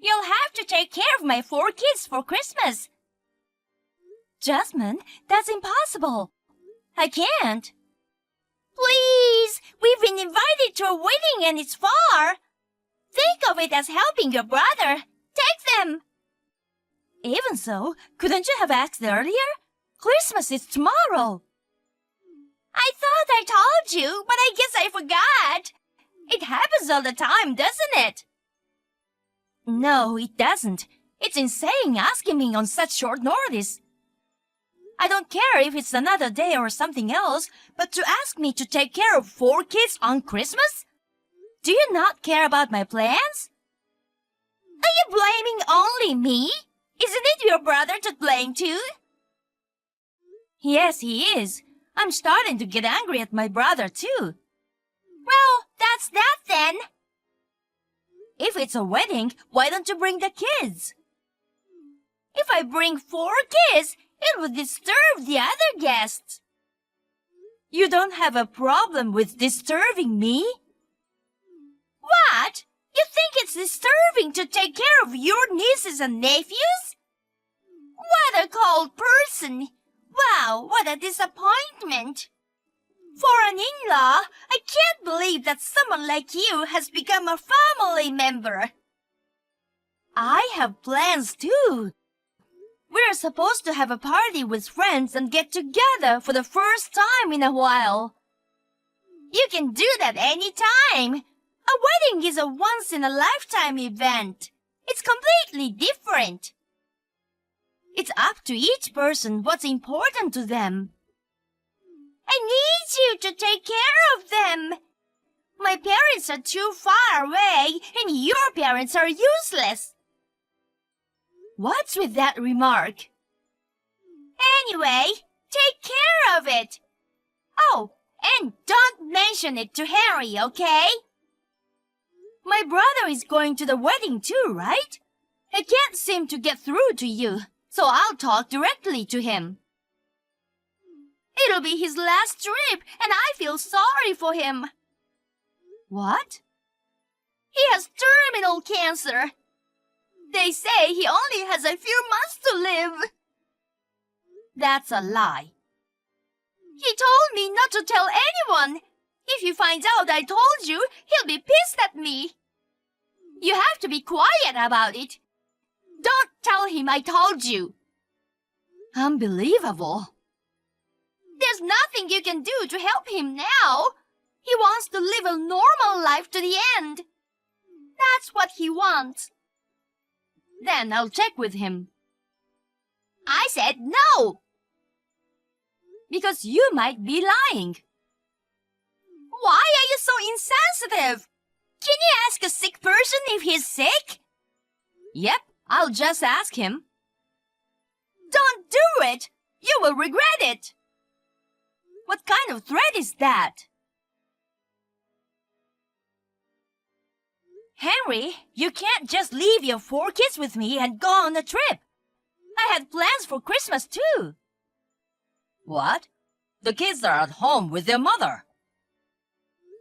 You'll have to take care of my 4 kids for Christmas. Jasmine, that's impossible. I can't. Please, we've been invited to a wedding and it's far. Think of it as helping your brother. Take them. Even so, couldn't you have asked earlier? Christmas is tomorrow. I thought I told you, but I guess I forgot. It happens all the time, doesn't it? No, it doesn't. It's insane asking me on such short notice. I don't care if it's another day or something else, but to ask me to take care of 4 kids on Christmas? Do you not care about my plans? Are you blaming only me? Isn't it your brother to blame too? Yes, he is. I'm starting to get angry at my brother too. Well, that's that then. If it's a wedding, why don't you bring the kids? If I bring 4 kids, it would disturb the other guests. You don't have a problem with disturbing me? What? You think it's disturbing to take care of your nieces and nephews? What a cold person! Wow, what a disappointment! For an in-law, I can't believe that someone like you has become a family member. I have plans too. We're supposed to have a party with friends and get together for the first time in a while. You can do that any time. A wedding is a once-in-a-lifetime event. It's completely different. It's up to each person what's important to them. I need you to take care of them. My parents are too far away, and your parents are useless. What's with that remark? Anyway, take care of it. Oh, and don't mention it to Henry, okay? My brother is going to the wedding too, right? I can't seem to get through to you, so I'll talk directly to him. It'll be his last trip, and I feel sorry for him. What? He has terminal cancer. They say he only has a few months to live. That's a lie. He told me not to tell anyone. If he finds out I told you, he'll be pissed at me. You have to be quiet about it. Don't tell him I told you. Unbelievable. There's nothing you can do to help him now. He wants to live a normal life to the end. That's what he wants. Then I'll check with him. I said no. Because you might be lying. Why are you so insensitive? Can you ask a sick person if he's sick? Yep, I'll just ask him. Don't do it! You will regret it! What kind of threat is that? Henry, you can't just leave your 4 kids with me and go on a trip. I had plans for Christmas too. What? The kids are at home with their mother.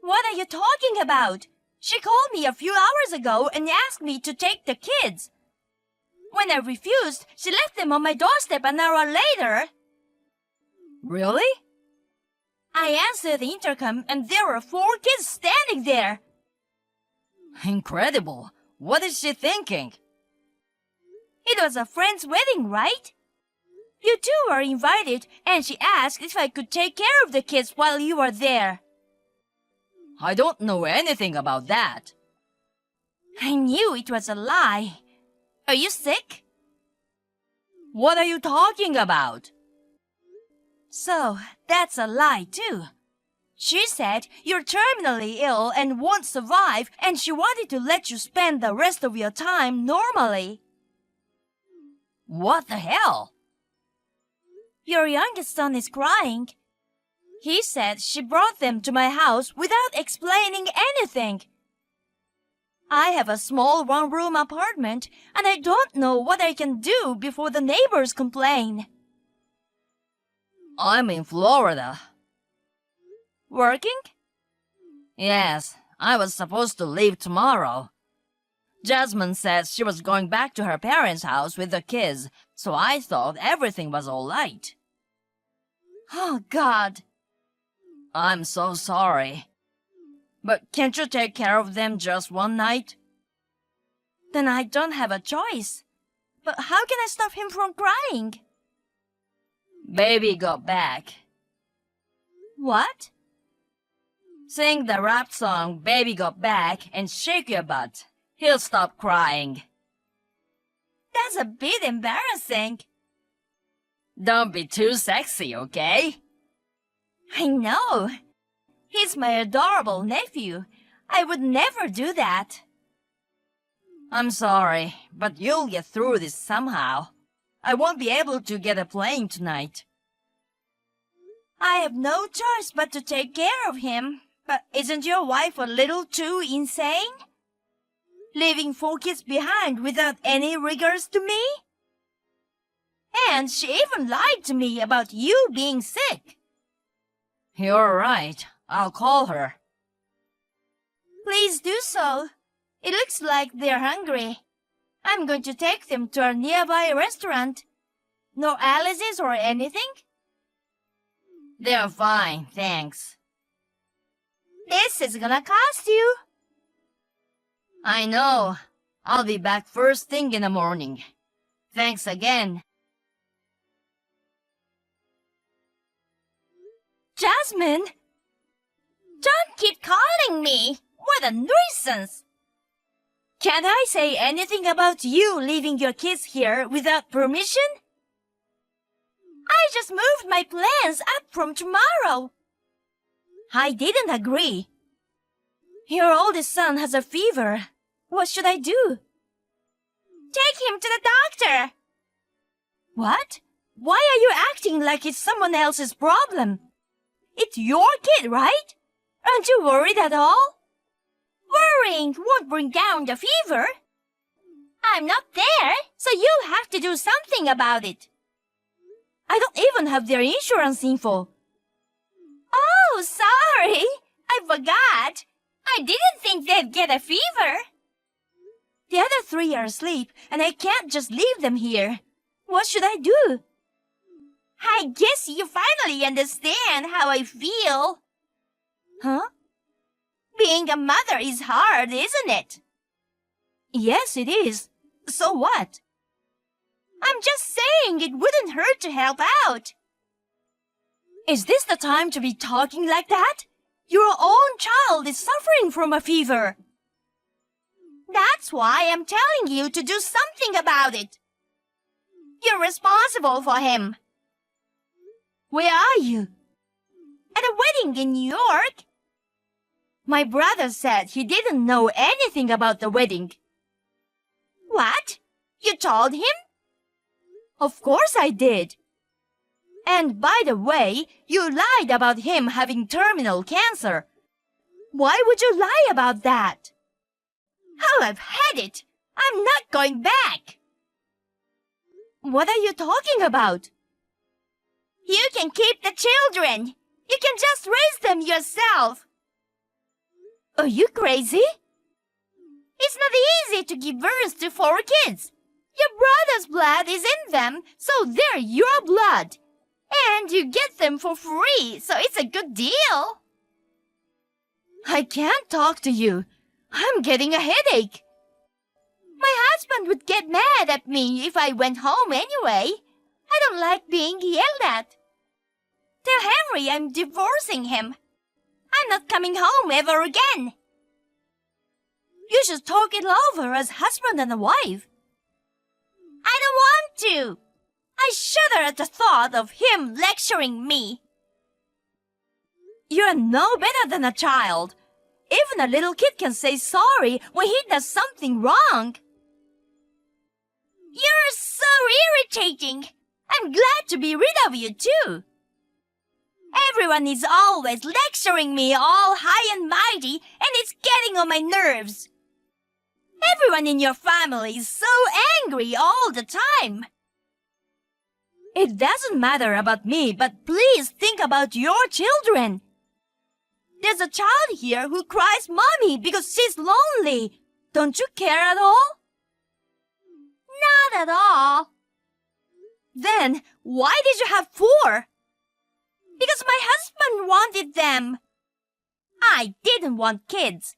What are you talking about? She called me a few hours ago and asked me to take the kids. When I refused, she left them on my doorstep an hour later. Really? I answered the intercom and there were 4 kids standing there. Incredible. What is she thinking? It was a friend's wedding, right? You two were invited, and she asked if I could take care of the kids while you were there. I don't know anything about that. I knew it was a lie. Are you sick? What are you talking about? So, that's a lie too. She said you're terminally ill and won't survive, and she wanted to let you spend the rest of your time normally. What the hell? Your youngest son is crying. He said she brought them to my house without explaining anything. I have a small 1-room apartment, and I don't know what I can do before the neighbors complain. I'm in Florida. Working? Yes, I was supposed to leave tomorrow. Jasmine said she was going back to her parents' house with the kids, so I thought everything was all right. Oh, God. I'm so sorry. But can't you take care of them just one night? Then I don't have a choice. But how can I stop him from crying? Baby got back. What? Sing the rap song Baby Got Back and shake your butt. He'll stop crying. That's a bit embarrassing. Don't be too sexy, okay? I know. He's my adorable nephew. I would never do that. I'm sorry, but you'll get through this somehow. I won't be able to get a plane tonight. I have no choice but to take care of him. But isn't your wife a little too insane? Leaving 4 kids behind without any regards to me? And she even lied to me about you being sick. You're right. I'll call her. Please do so. It looks like they're hungry. I'm going to take them to a nearby restaurant. No allergies or anything? They're fine, thanks. This is gonna cost you. I know. I'll be back first thing in the morning. Thanks again. Jasmine! Don't keep calling me! What a nuisance! Can't I say anything about you leaving your kids here without permission? I just moved my plans up from tomorrow. I didn't agree. Your oldest son has a fever. What should I do? Take him to the doctor. What? Why are you acting like it's someone else's problem? It's your kid, right? Aren't you worried at all? Worrying won't bring down the fever. I'm not there, so you'll have to do something about it. I don't even have their insurance info. Oh, sorry. I forgot. I didn't think they'd get a fever. The other 3 are asleep, and I can't just leave them here. What should I do? I guess you finally understand how I feel. Huh? Being a mother is hard, isn't it? Yes, it is. So what? I'm just saying it wouldn't hurt to help out. Is this the time to be talking like that? Your own child is suffering from a fever. That's why I'm telling you to do something about it. You're responsible for him. Where are you? At a wedding in New York. My brother said he didn't know anything about the wedding. What? You told him? Of course I did. And by the way, you lied about him having terminal cancer. Why would you lie about that? Oh, I've had it. I'm not going back. What are you talking about? You can keep the children. You can just raise them yourself. Are you crazy? It's not easy to give birth to 4 kids. Your brother's blood is in them, so they're your blood. And you get them for free, so it's a good deal. I can't talk to you. I'm getting a headache. My husband would get mad at me if I went home anyway. I don't like being yelled at. Tell Henry I'm divorcing him. I'm not coming home ever again. You should talk it over as husband and a wife. I don't want to. I shudder at the thought of him lecturing me. You're no better than a child. Even a little kid can say sorry when he does something wrong. You're so irritating. I'm glad to be rid of you too. Everyone is always lecturing me all high and mighty, and it's getting on my nerves. Everyone in your family is so angry all the time. It doesn't matter about me, but please think about your children. There's a child here who cries mommy because she's lonely. Don't you care at all? Not at all. Then why did you have 4? Because my husband wanted them. I didn't want kids.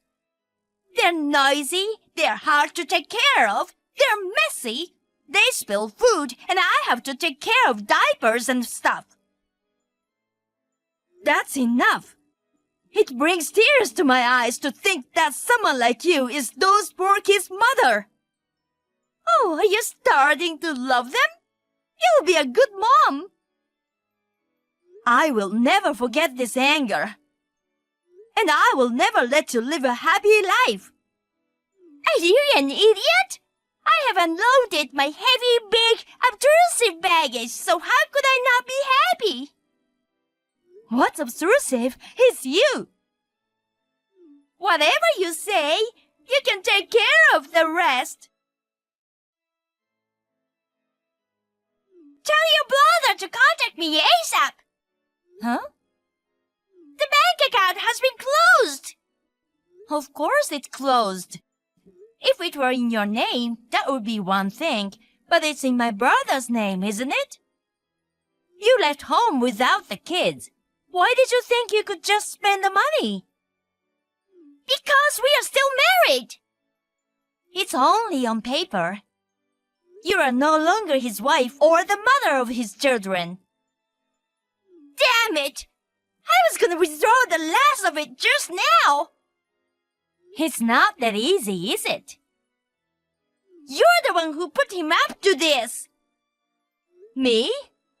They're noisy, they're hard to take care of, they're messy, they spill food, and I have to take care of diapers and stuff. That's enough. It brings tears to my eyes to think that someone like you is those poor kids' mother. Oh, are you starting to love them? You'll be a good mom. I will never forget this anger. And I will never let you live a happy life. Are you an idiot? I have unloaded my heavy, big, obtrusive baggage, so how could I not be happy? What's obtrusive is you. Whatever you say, you can take care of the rest. Tell your brother to contact me ASAP. Huh? The bank account has been closed. Of course it's closed. If it were in your name, that would be one thing, but it's in my brother's name, isn't it? You left home without the kids. Why did you think you could just spend the money? Because we are still married. It's only on paper. You are no longer his wife or the mother of his children. Damn it! I was gonna withdraw the last of it just now. It's not that easy, is it? You're the one who put him up to this. Me?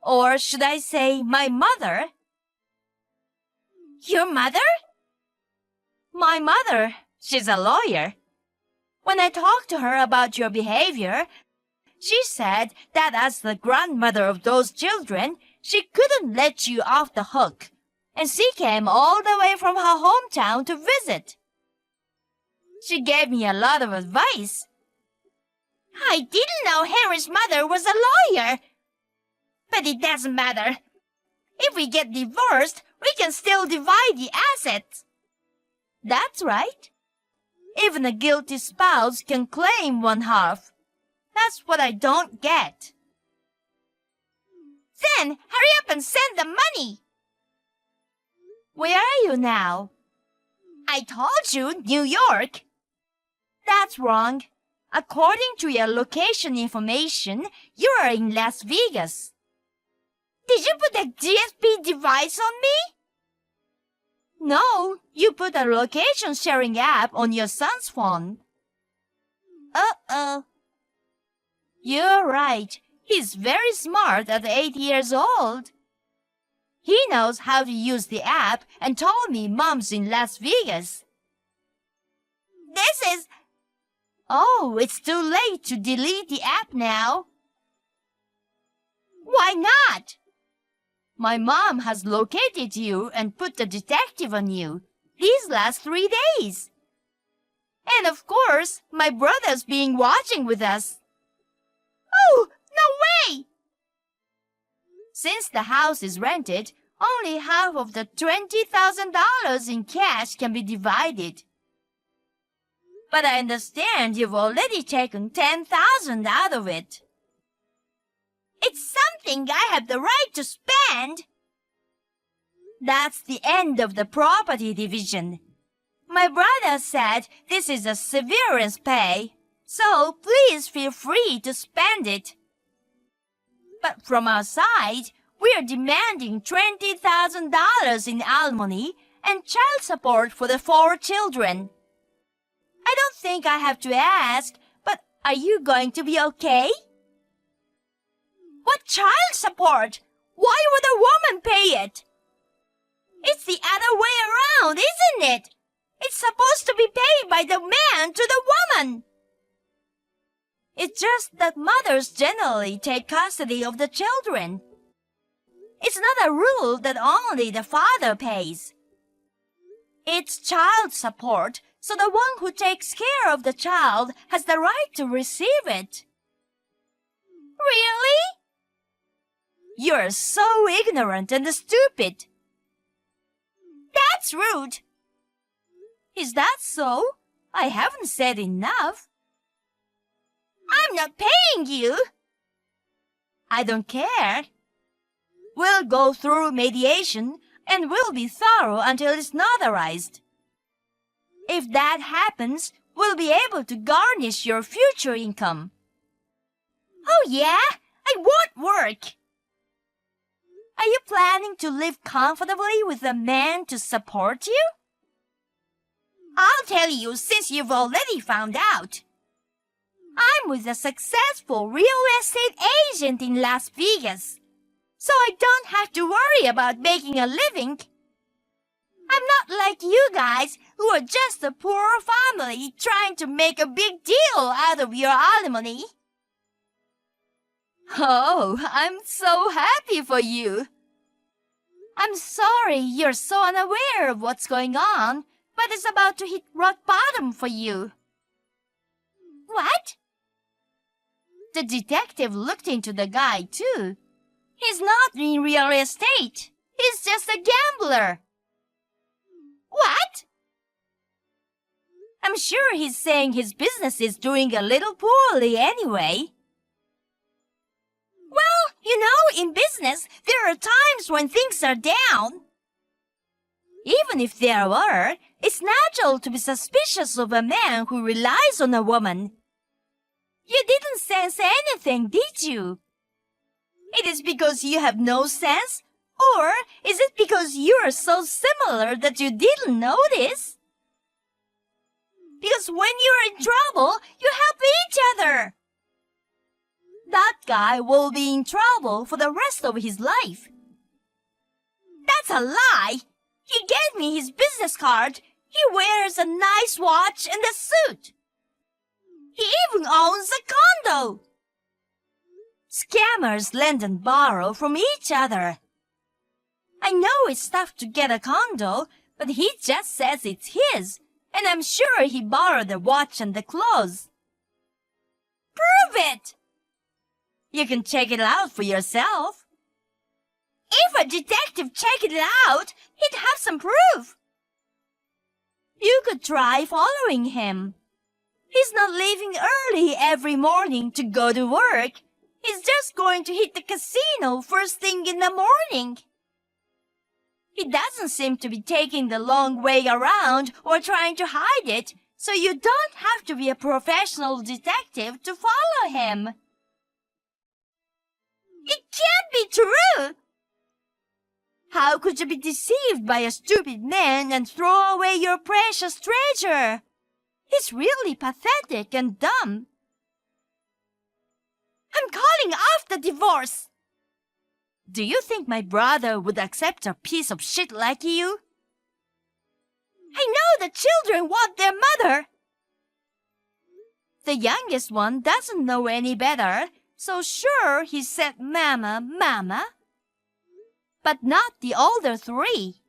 Or should I say my mother? Your mother? My mother. She's a lawyer. When I talked to her about your behavior, she said that as the grandmother of those children, she couldn't let you off the hook, and she came all the way from her hometown to visit. She gave me a lot of advice. I didn't know Henry's mother was a lawyer. But it doesn't matter. If we get divorced, we can still divide the assets. That's right. Even a guilty spouse can claim one half. That's what I don't get. Then hurry up and send the money. Where are you now? I told you, New York. That's wrong. According to your location information, you are in Las Vegas. Did you put a GSP device on me? No, you put a location sharing app on your son's phone. Uh-oh. You're right. He's very smart at 8 years old. He knows how to use the app and told me Mom's in Las Vegas. This is... Oh, it's too late to delete the app now. Why not? My mom has located you and put the detective on you these last 3 days. And of course, my brother's been watching with us. Oh, no way! Since the house is rented, only half of the $20,000 in cash can be divided. But I understand you've already taken $10,000 out of it. It's something I have the right to spend. That's the end of the property division. My brother said this is a severance pay, so please feel free to spend it. But from our side, we are demanding $20,000 in alimony and child support for the 4 children. I don't think I have to ask, but are you going to be okay? What child support? Why would a woman pay it? It's the other way around, isn't it? It's supposed to be paid by the man to the woman. It's just that mothers generally take custody of the children. It's not a rule that only the father pays. It's child support, so the one who takes care of the child has the right to receive it. Really? You're so ignorant and stupid. That's rude. Is that so? I haven't said enough. I'm not paying you. I don't care. We'll go through mediation and we'll be thorough until it's notarized. If that happens, we'll be able to garnish your future income. Oh yeah? I won't work. Are you planning to live comfortably with a man to support you? I'll tell you since you've already found out. I'm with a successful real estate agent in Las Vegas, so I don't have to worry about making a living. I'm not like you guys who are just a poor family trying to make a big deal out of your alimony. Oh, I'm so happy for you. I'm sorry you're so unaware of what's going on, but it's about to hit rock bottom for you. What? The detective looked into the guy too. He's not in real estate. He's just a gambler. What? I'm sure he's saying his business is doing a little poorly anyway. Well, you know, in business, there are times when things are down. Even if there were, it's natural to be suspicious of a man who relies on a woman. You didn't sense anything, did you? It is because you have no sense? Or is it because you are so similar that you didn't notice? Because when you're in trouble, you help each other. That guy will be in trouble for the rest of his life. That's a lie. He gave me his business card. He wears a nice watch and a suit. He even owns a condo. Scammers lend and borrow from each other. I know it's tough to get a condo, but he just says it's his, and I'm sure he borrowed the watch and the clothes. Prove it! You can check it out for yourself. If a detective checked it out, he'd have some proof. You could try following him. He's not leaving early every morning to go to work. He's just going to hit the casino first thing in the morning. He doesn't seem to be taking the long way around or trying to hide it, so you don't have to be a professional detective to follow him. It can't be true! How could you be deceived by a stupid man and throw away your precious treasure? He's really pathetic and dumb. I'm calling off the divorce. Do you think my brother would accept a piece of shit like you? I know the children want their mother. The youngest one doesn't know any better, so sure he said mama, mama. But not the older three.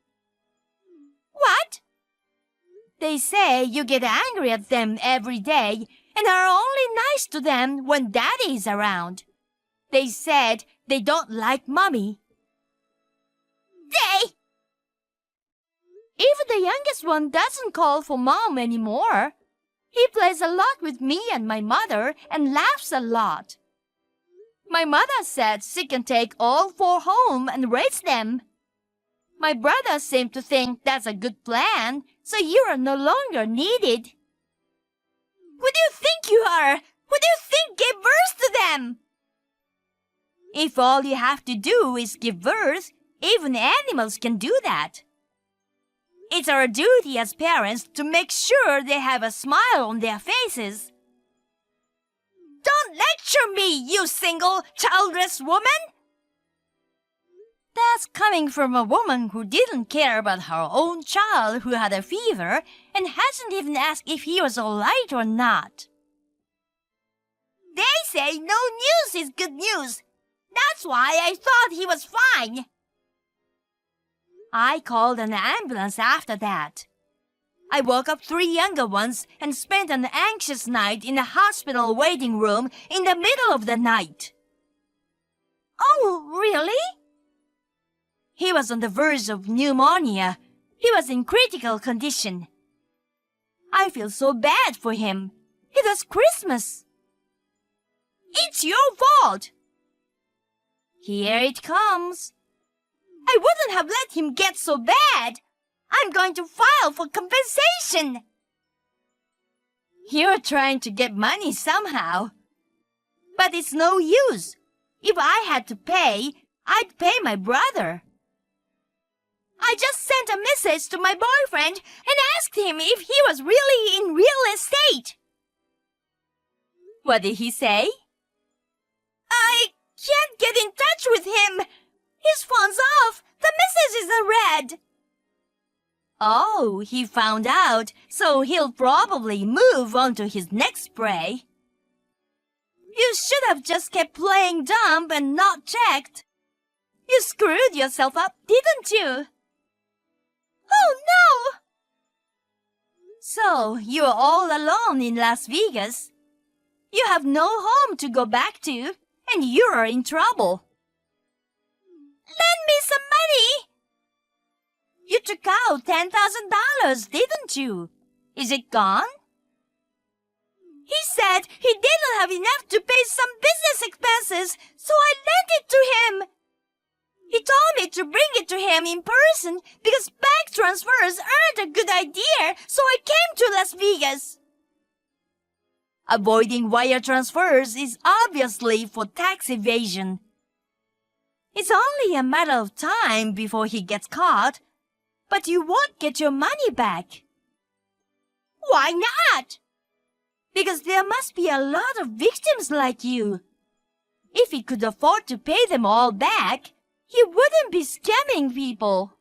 What? They say you get angry at them every day and are only nice to them when daddy is around. They said they don't like mommy. Even the youngest one doesn't call for mom anymore. He plays a lot with me and my mother and laughs a lot. My mother said she can take all four home and raise them. My brother seemed to think that's a good plan, so you are no longer needed. Who do you think you are? Who do you think gave birth to them? If all you have to do is give birth, even animals can do that. It's our duty as parents to make sure they have a smile on their faces. Don't lecture me, you single, childless woman! That's coming from a woman who didn't care about her own child who had a fever and hasn't even asked if he was all right or not. They say no news is good news. That's why I thought he was fine. I called an ambulance after that. I woke up 3 younger ones and spent an anxious night in a hospital waiting room in the middle of the night. Oh, really? He was on the verge of pneumonia. He was in critical condition. I feel so bad for him. It was Christmas. It's your fault. Here it comes. I wouldn't have let him get so bad. I'm going to file for compensation. You're trying to get money somehow. But it's no use. If I had to pay, I'd pay my brother. I just sent a message to my boyfriend and asked him if he was really in real estate. What did he say? I can't get in touch with him. His phone's off. The message isn't read. Oh, he found out, so he'll probably move on to his next spray. You should have just kept playing dumb and not checked. You screwed yourself up, didn't you? Oh, no! So, you're all alone in Las Vegas. You have no home to go back to, and you're in trouble. Lend me some money! You took out $10,000, didn't you? Is it gone? He said he didn't have enough to pay some business expenses, so I lent it to him. He told me to bring it to him in person because bank transfers aren't a good idea, so I came to Las Vegas. Avoiding wire transfers is obviously for tax evasion. It's only a matter of time before he gets caught, but you won't get your money back. Why not? Because there must be a lot of victims like you. If he could afford to pay them all back, he wouldn't be scamming people.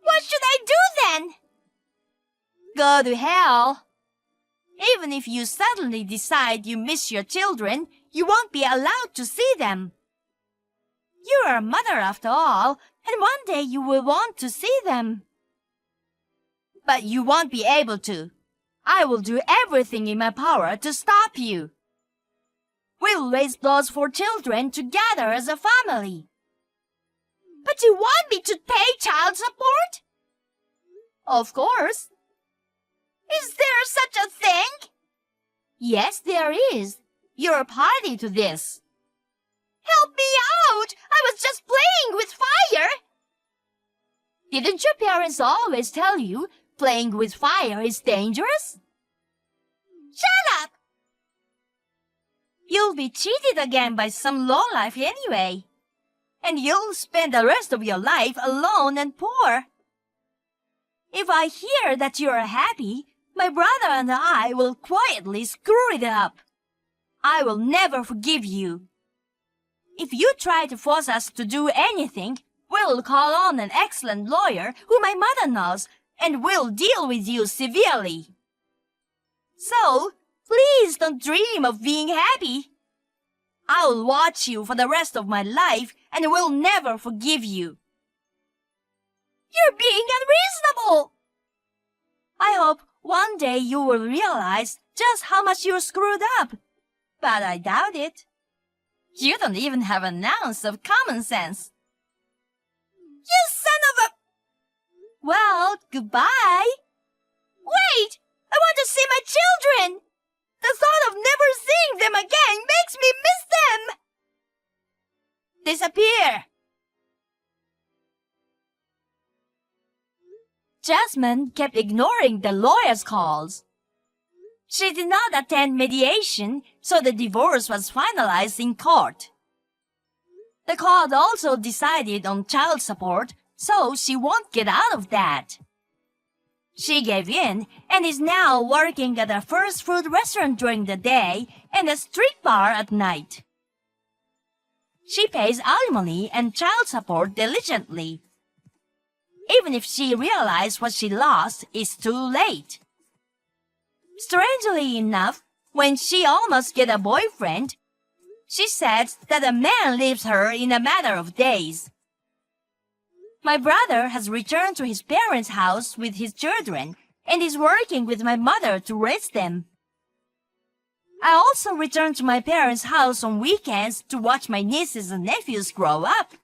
What should I do then? Go to hell. Even if you suddenly decide you miss your children, you won't be allowed to see them. You're a mother after all, and one day you will want to see them. But you won't be able to. I will do everything in my power to stop you. We'll raise those 4 children together as a family. But you want me to pay child support? Of course. Is there such a thing? Yes, there is. You're a party to this. Help me out! I was just playing with fire! Didn't your parents always tell you playing with fire is dangerous? Shut up! You'll be cheated again by some lowlife anyway. And you'll spend the rest of your life alone and poor. If I hear that you're happy, my brother and I will quietly screw it up. I will never forgive you. If you try to force us to do anything, we'll call on an excellent lawyer who my mother knows, and we'll deal with you severely. So, please don't dream of being happy. I'll watch you for the rest of my life and will never forgive you. You're being unreasonable. I hope one day you will realize just how much you're screwed up. But I doubt it. You don't even have an ounce of common sense. You son of a... Well, goodbye. Wait! I want to see my children! The thought of never seeing them again makes me miss them! Disappear! Jasmine kept ignoring the lawyer's calls. She did not attend mediation, so the divorce was finalized in court. The court also decided on child support, so she won't get out of that. She gave in and is now working at a fast food restaurant during the day and a street bar at night. She pays alimony and child support diligently. Even if she realized what she lost, it's too late. Strangely enough, when she almost get a boyfriend, she said that a man leaves her in a matter of days. My brother has returned to his parents' house with his children and is working with my mother to raise them. I also return to my parents' house on weekends to watch my nieces and nephews grow up.